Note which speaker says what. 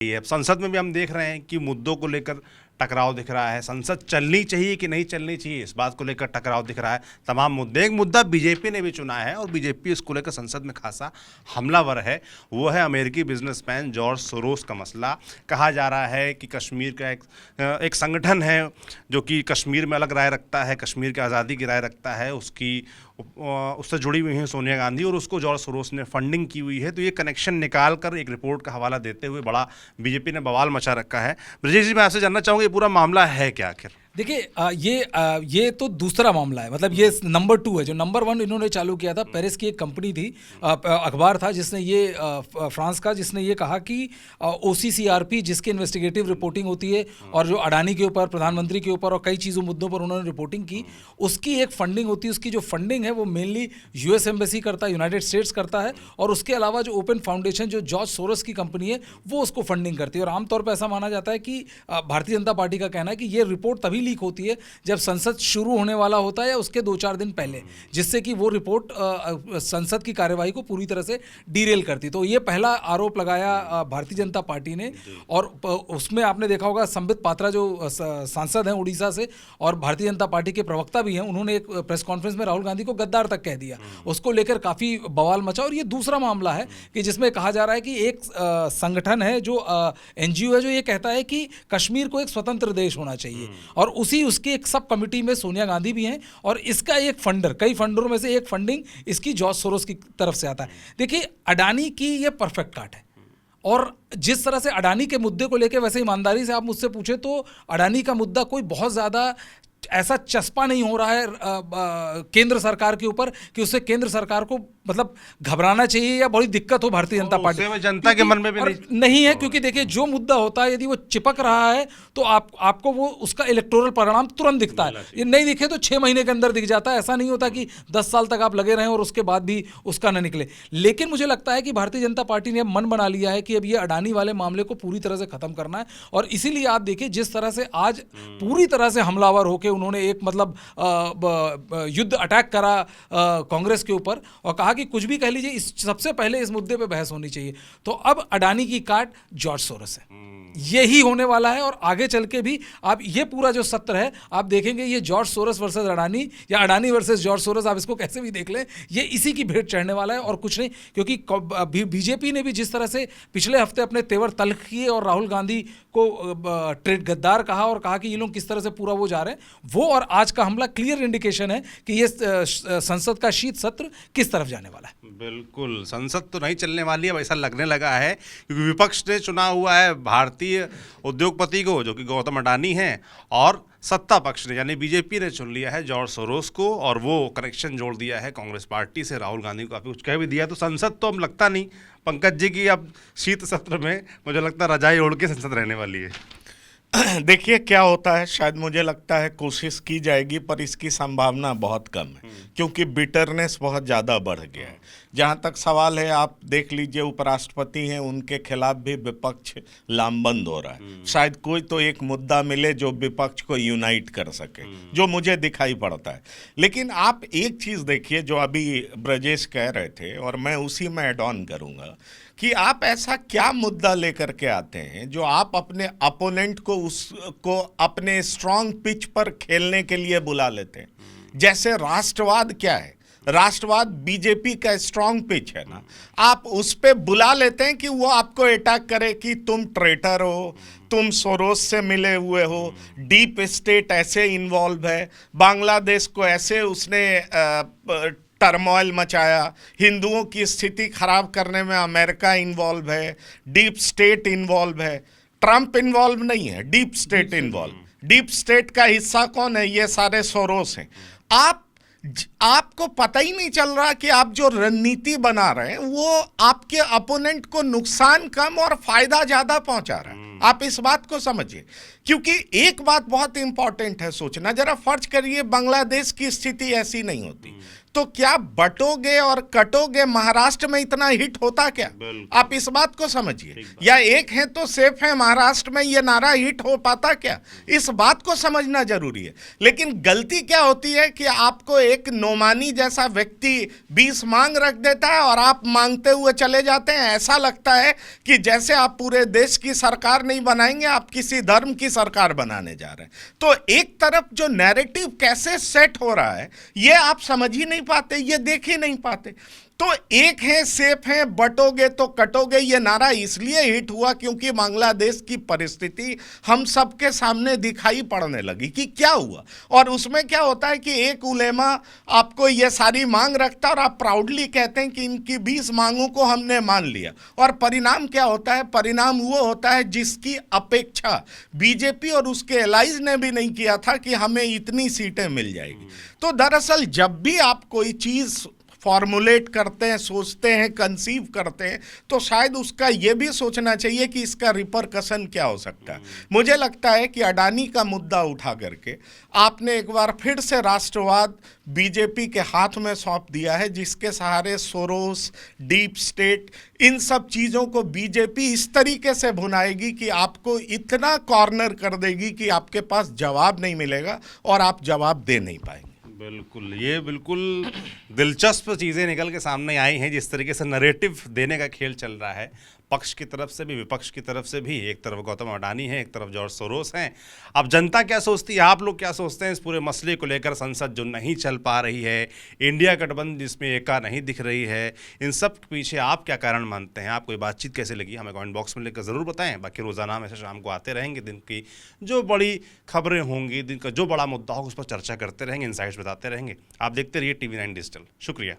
Speaker 1: ये अब संसद में भी हम देख रहे हैं कि मुद्दों को लेकर टकराव दिख रहा है। संसद चलनी चाहिए कि नहीं चलनी चाहिए, इस बात को लेकर टकराव दिख रहा है। तमाम मुद्दे, एक मुद्दा बीजेपी ने भी चुना है और बीजेपी इसको लेकर संसद में खासा हमलावर है, वो है अमेरिकी बिजनेसमैन जॉर्ज सोरोस का मसला। कहा जा रहा है कि कश्मीर का एक संगठन है जो कि कश्मीर में अलग राय रखता है, कश्मीर की आज़ादी की राय रखता है, उससे जुड़ी हुई हैं सोनिया गांधी और उसको जॉर्ज सोरोस ने फंडिंग की हुई है। तो ये कनेक्शन निकाल कर एक रिपोर्ट का हवाला देते हुए बड़ा बीजेपी ने बवाल मचा रखा है। ब्रजेश जी, मैं आपसे जानना चाहूँगा ये पूरा मामला है क्या आखिर?
Speaker 2: देखिए, ये तो दूसरा मामला है, मतलब ये नंबर 2 है। जो नंबर 1 इन्होंने चालू किया था, पेरिस की एक कंपनी थी, अखबार था जिसने ये फ्रांस का, जिसने ये कहा कि OCCRP जिसकी इन्वेस्टिगेटिव रिपोर्टिंग होती है और जो अडानी के ऊपर, प्रधानमंत्री के ऊपर और कई चीज़ों मुद्दों पर उन्होंने रिपोर्टिंग की, उसकी एक फंडिंग होती है। उसकी जो फंडिंग है वो मेनली US एम्बेसी करता है, यूनाइटेड स्टेट्स करता है, और उसके अलावा जो ओपन फाउंडेशन जो जॉर्ज सोरोस की कंपनी है वो उसको फंडिंग करती है। और आमतौर पर ऐसा माना जाता है कि भारतीय जनता पार्टी का कहना है कि ये रिपोर्ट तभी लीक होती है जब संसद शुरू होने वाला होता है या उसके 2-4 दिन पहले, जिससे कि वो रिपोर्ट संसद की कार्यवाही को पूरी तरह से डीरेल करती। तो ये पहला आरोप लगाया भारतीय जनता पार्टी ने, और उसमें आपने देखा होगा संबित पात्रा जो सांसद हैं उड़ीसा से और भारतीय जनता पार्टी के प्रवक्ता भी हैं, उन्होंने एक प्रेस कॉन्फ्रेंस में राहुल गांधी को गद्दार तक कह दिया। उसको लेकर काफ़ी बवाल मचा। और ये दूसरा मामला है कि जिसमें कहा जा रहा है कि एक संगठन है जो NGO है जो ये कहता है कि कश्मीर को एक स्वतंत्र देश होना चाहिए, और उसकी एक सब कमिटी में सोनिया गांधी भी हैं, और इसका एक फंडर, कई फंडरों में से एक फंडिंग इसकी जॉर्ज सोरोस की तरफ से आता है। देखिए, अडानी की ये परफेक्ट काट है, और जिस तरह से अडानी के मुद्दे को लेकर, वैसे ईमानदारी से आप मुझसे पूछे तो अडानी का मुद्दा कोई बहुत ज़्यादा ऐसा चस्पा नहीं हो रहा है केंद्र सरकार के ऊपर कि उससे केंद्र सरकार को मतलब घबराना चाहिए या बड़ी दिक्कत हो भारतीय जनता पार्टी
Speaker 1: में, जनता के मन में भी
Speaker 2: नहीं है। क्योंकि देखिए, जो मुद्दा होता है यदि वो चिपक रहा है तो आपको वो उसका इलेक्टोरल परिणाम तुरंत दिखता है। ये नहीं दिखे तो 6 महीने के अंदर दिख जाता है। ऐसा नहीं होता कि 10 साल तक आप लगे रहें और उसके बाद भी उसका न निकले। लेकिन मुझे लगता है कि भारतीय जनता पार्टी ने मन बना लिया है कि अब ये अडानी वाले मामले को पूरी तरह से खत्म करना है, और इसीलिए आप देखिए जिस तरह से आज पूरी तरह से हमलावर होकर उन्होंने एक मतलब युद्ध अटैक करा कांग्रेस के ऊपर, और कहा कि कुछ भी कह लीजिए, सबसे पहले इस मुद्दे पे बहस होनी चाहिए। तो अब अडानी की काट जॉर्ज सोरोस है, यही होने वाला है। और आगे चल के भी आप ये पूरा जो सत्र है आप देखेंगे, ये जॉर्ज सोरोस वर्सेस अडानी या अडानी वर्सेस जॉर्ज सोरोस, आप इसको कैसे भी देख लें, ये इसी की भेंट चढ़ने वाला है और कुछ नहीं। क्योंकि बीजेपी ने भी जिस तरह से पिछले हफ्ते अपने तेवर तल्ख किए और राहुल गांधी को ट्रेड गद्दार कहा और कहा कि ये लोग किस तरह से पूरा वो जा रहे हैं, वो और आज का हमला क्लियर इंडिकेशन है कि ये संसद का शीत सत्र किस तरफ जाने वाला है।
Speaker 1: बिल्कुल, संसद तो नहीं चलने वाली है, ऐसा लगने लगा है, क्योंकि विपक्ष ने चुना हुआ है भारतीय उद्योगपति को जो कि गौतम अडानी हैं, और सत्ता पक्ष ने यानी बीजेपी ने चुन लिया है जॉर्ज सोरोस को, और वो कनेक्शन जोड़ दिया है कांग्रेस पार्टी से। राहुल गांधी को काफ़ी कुछ कह भी दिया। तो संसद तो अब लगता नहीं पंकज जी की अब शीत सत्र में, मुझे लगता है रजाई ओढ़ के संसद रहने वाली है।
Speaker 3: देखिए क्या होता है, शायद मुझे लगता है कोशिश की जाएगी पर इसकी संभावना बहुत कम है, क्योंकि बिटरनेस बहुत ज़्यादा बढ़ गया है। जहाँ तक सवाल है, आप देख लीजिए उपराष्ट्रपति हैं, उनके खिलाफ भी विपक्ष लामबंद हो रहा है। शायद कोई तो एक मुद्दा मिले जो विपक्ष को यूनाइट कर सके, जो मुझे दिखाई पड़ता है। लेकिन आप एक चीज़ देखिए जो अभी ब्रजेश कह रहे थे, और मैं उसी में ऐड ऑन करूँगा कि आप ऐसा क्या मुद्दा लेकर के आते हैं जो आप अपने अपोनेंट को उसको अपने स्ट्रांग पिच पर खेलने के लिए बुला लेते हैं। जैसे राष्ट्रवाद क्या है, राष्ट्रवाद बीजेपी का स्ट्रांग पिच है ना, आप उस पे बुला लेते हैं कि वो आपको अटैक करे कि तुम ट्रेटर हो, तुम सोरोस से मिले हुए हो, डीप स्टेट ऐसे इन्वॉल्व है, बांग्लादेश को ऐसे उसने टर्मोइल मचाया, हिंदुओं की स्थिति खराब करने में अमेरिका इन्वॉल्व है, डीप स्टेट इन्वॉल्व है। ट्रंप इन्वॉल्व नहीं है, deep state involve. Deep state का हिस्सा कौन है? ये सारे सोरोस हैं। आपको पता ही नहीं चल रहा कि आप जो रणनीति बना रहे हैं वो आपके अपोनेंट को नुकसान कम और फायदा ज्यादा पहुंचा रहा है। आप इस बात को समझिए, क्योंकि एक बात बहुत इंपॉर्टेंट है सोचना। जरा फर्ज करिए बांग्लादेश की स्थिति ऐसी नहीं होती तो क्या बटोगे और कटोगे महाराष्ट्र में इतना हिट होता क्या? आप इस बात को समझिए। या एक है तो सेफ है महाराष्ट्र में, ये नारा हिट हो पाता क्या? इस बात को समझना जरूरी है। लेकिन गलती क्या होती है कि आपको एक नोमानी जैसा व्यक्ति 20 मांग रख देता है और आप मांगते हुए चले जाते हैं। ऐसा लगता है कि जैसे आप पूरे देश की सरकार नहीं बनाएंगे, आप किसी धर्म की सरकार बनाने जा रहे हैं। तो एक तरफ जो नैरेटिव कैसे सेट हो रहा है ये आप समझ ही नहीं पाते, ये देख ही नहीं पाते। तो एक है सेफ है, बटोगे तो कटोगे, ये नारा इसलिए हिट हुआ क्योंकि बांग्लादेश की परिस्थिति हम सबके सामने दिखाई पड़ने लगी कि क्या हुआ। और उसमें क्या होता है कि एक उलेमा आपको ये सारी मांग रखता है और आप प्राउडली कहते हैं कि इनकी 20 मांगों को हमने मान लिया। और परिणाम क्या होता है? परिणाम वो होता है जिसकी अपेक्षा बीजेपी और उसके एलाइज ने भी नहीं किया था कि हमें इतनी सीटें मिल जाएगी। तो दरअसल जब भी आप कोई चीज़ फॉर्मुलेट करते हैं, सोचते हैं, कंसीव करते हैं, तो शायद उसका ये भी सोचना चाहिए कि इसका रिपरकशन क्या हो सकता है। मुझे लगता है कि अडानी का मुद्दा उठा करके आपने एक बार फिर से राष्ट्रवाद बीजेपी के हाथ में सौंप दिया है, जिसके सहारे सोरोस, डीप स्टेट, इन सब चीज़ों को बीजेपी इस तरीके से भुनाएगी कि आपको इतना कॉर्नर कर देगी कि आपके पास जवाब नहीं मिलेगा और आप जवाब दे नहीं पाएंगे।
Speaker 1: बिल्कुल, ये बिल्कुल दिलचस्प चीज़ें निकल के सामने आई हैं। जिस तरीके से नरेटिव देने का खेल चल रहा है, पक्ष की तरफ से भी विपक्ष की तरफ से भी। एक तरफ गौतम अडानी है, एक तरफ जॉर्ज सोरोस हैं। अब जनता क्या सोचती है, आप लोग क्या सोचते हैं इस पूरे मसले को लेकर? संसद जो नहीं चल पा रही है, इंडिया गठबंधन जिसमें एका नहीं दिख रही है, इन सब के पीछे आप क्या कारण मानते हैं? आपको ये बातचीत कैसे लगी? हमें कमेंट बॉक्स में लिखकर ज़रूर बताएं। बाकी रोज़ाना हम ऐसे शाम को आते रहेंगे, दिन की जो बड़ी खबरें होंगी, दिन का जो बड़ा मुद्दा होगा उस पर चर्चा करते रहेंगे, इनसाइट्स बताते रहेंगे। आप देखते रहिए TV9 डिजिटल। शुक्रिया।